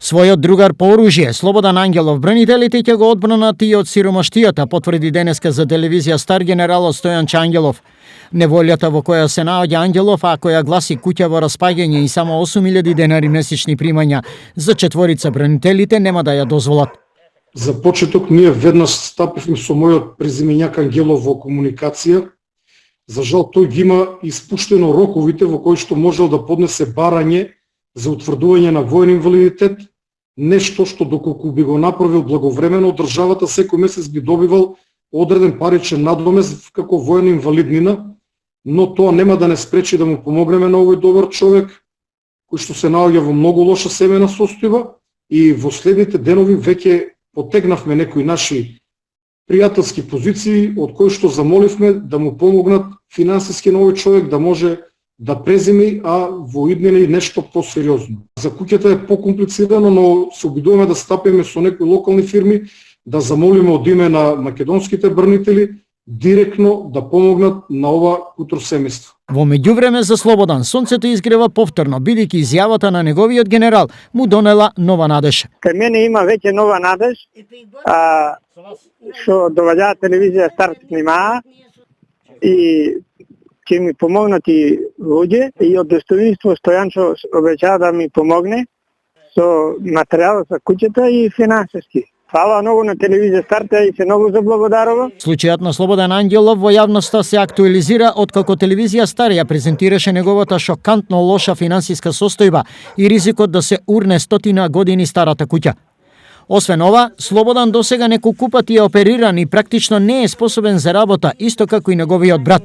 Својот другар по оружје, Слободан Ангелов, бранителите ќе го одбранат и од сиромаштијата, потврди денеска за телевизија Стар генералот Стојан Чангелов. Неволјата во која се наоѓа Ангелов, а која гласи куќа во распаѓање и само 8.000 денари месечни примања за четворица бранителите нема да ја дозволат. За почеток ние веднаш стапивме со мојот презименјак Ангелов во комуникација. За жал тој ги има испуштено роковите во кои што можел да поднесе барање за утврдување на воен инвалидитет, нешто што доколку би го направил благовремено, државата секој месец би добивал одреден паричен надомест како воена инвалиднина, но тоа нема да не спречи да му помогнеме на овој добар човек, кој што се наоѓа во многу лоша семејна состојба, и во следните денови веќе потегнавме некои наши пријателски позиции, од кои што замоливме да му помогнат финансиски на овој човек да може да преземи, а во иднини нешто посериозно. За куќата е покомплицирано, но се обидуваме да стапиме со некои локални фирми, да замолиме од име на македонските бранители директно да помогнат на ова кутро семејство. Во меѓувреме за Слободан сонцето изгрева повторно, бидејќи изјавата на неговиот генерал му донела нова надеж. Кај мене има веќе нова надеж, што доваѓа телевизија Стар снимаа и ќе ми помогнат и луѓе, и од достоинство Стојанчо обеќа да ми помогне со материјал за куќата и финансиски. Фала многу на телевизија Старта и се многу заблагодарува. Случајот на Слободан Ангелов во јавноста се актуализира откако телевизија Стар ја презентираше неговата шокантно лоша финансиска состојба и ризикот да се урне 100 години старата куќа. Освен ова, Слободан досега неколку пати е опериран и практично не е способен за работа, исто како и неговиот брат.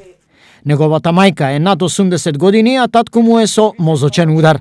Неговата мајка е над 80 години, а татко му е со мозочен удар.